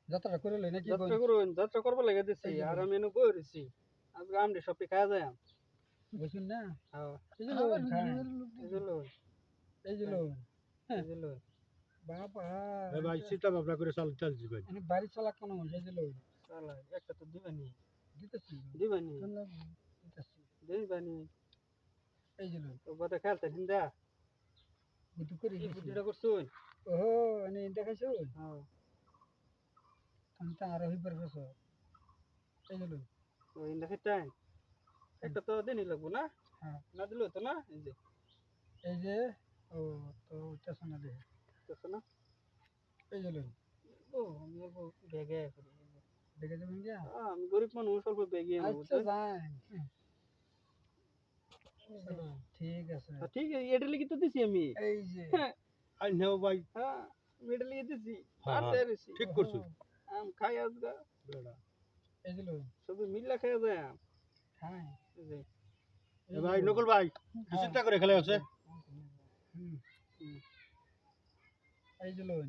যাত্রা করে লই নাকি যাত্রা করুন যাত্রা করবার লাগে দিছি আর আমি এনে বই রইছি আজকে আমডি সবটি খাওয়া যায় বুঝুন না হ্যাঁ এই যে লই এই যে লই এই যে লই এই যে লই বাবা ভাই চিন্তা ভাবনা করে চালছি ভাই আমি বাড়ি চালা কোন এই যে লই শালা একটা তো দিবানি দিতেছি দিবানি দিতেছি দিবানি এই যে লই তো কথা খেলতে হিন্দা বুদ্ধি করে কি বুদ্ধিটা করছুন ওহো আমি দেখাইছো হ্যাঁ আমি তো আরো হিবার গেছো এই যে লই তো ইন্দা খেটাই একটা তো দিনই লাগবো না হ্যাঁ না দিলো তো না এই যে ও তো ওটা শোনা দে দেখো না এই যে লই ও আমি অল্প বেগে করি দেখে যাবেন গিয়া আমি গরিব মানুষ অল্প বেগে আচ্ছা যাই ঠিক আছে ঠিক আছে এটা লিখে তো দিছি আমি এই যে আই নেও ভাই হ্যাঁ আমি এটা লিখে দিছি হ্যাঁ, আর হ্যাঁ, দিছি ঠিক করছো আম খাই আজগা এই যে লই সবই মিল্লা খাই যায় হ্যাঁ এই যে ভাই নকুল ভাই কি চিন্তা করে খেলে আছে হুম এই যে লই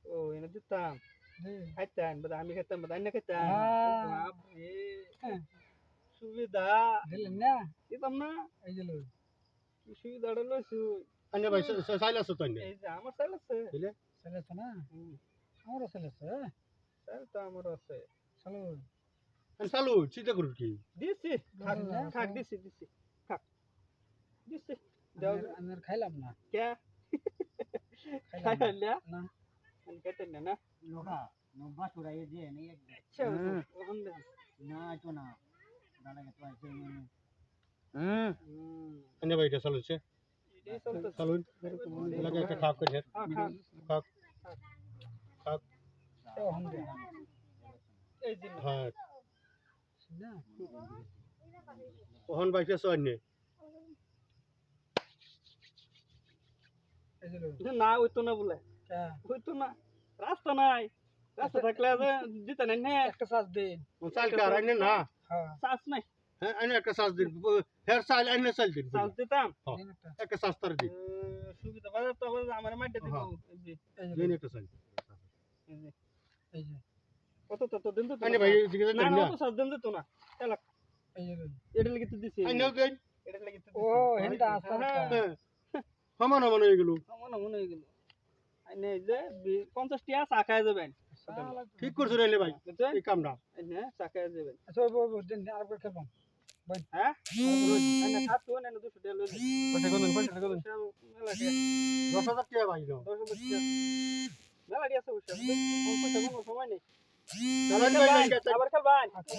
ও এনে দিতাম দে খাইতাম বাদা আমি খাইতাম বাদা না খাইতাম হ্যাঁ। বাপ রে হ্যাঁ। সুবিধা দিলেন না দিতাম না এই যে লই কি সুবিধাটা লইছু আনে ভাই চাইলে আছো তো এই যে আমার চাল আছে বুঝলে চলেছে না আমারও চলেছে চাল তো আমার আছে চলো চালু চিন্তা করুন কি দিছি খাক খাক দিছি দিছি খাক দিছি দাও আমি আর খাইলাম না কে খাইলাম খাইলা না আমি খাইতেন না লোহা নব্বা চুরাই দিয়ে নেই একদম আচ্ছা ওখান দে না তো না দাঁড়াগে তো আছে আনে ভাই এটা চালুছে এই চলতে চালুন লাগে একটা খাপ করে খাক খাপ খাপ তো হম দে এই যে হ্যাঁ না ওহন ভাই কেসো আনে এই যে লই না হইতো না বলে কা হইতো না রাস্তা নাই রাস্তা থাকলে দিতে নাই না একটা সাজ দে চাল কার আনে না হ্যাঁ চাষ নাই হ্যাঁ আনে একটা সাজ দিন হেয়ার চাল আনে চাল দিন চাষ দিতাম দিন একটা একটা সাজ তার দিন সুবিধা বাজার তো আমার মাঠে দিব এই যে এই যে দিন লই একটা চাল এই যে এই যে কত তো দিন তো আনে ভাই দিকে না দেন না না তো চাষ দিন তো না এলা এই যে লই এটা লাগি তো দিছি আনেও দেন এটা লাগি তো ও হেনটা আস্তা হ্যাঁ সমান সমান হয়ে গেল মনে মনে হয়ে গেল আইনে যে 50 টিয়া চা খায় যাবেন ঠিক করছো রে ভাই বুঝছেন এই কামটা আইনে চা খায় যাবেন আচ্ছা বউ দিন আর করে খেলবাম হ্যাঁ আইনে খাত তো না 200 টাকা লই পয়সা কোন মেলা দিয়ে 10,000 টাকা ভাই দাও 10 টাকা মেলা দিয়ে আছে পয়সা কোন সময় নেই চালান ভাই আবার খেলবান আচ্ছা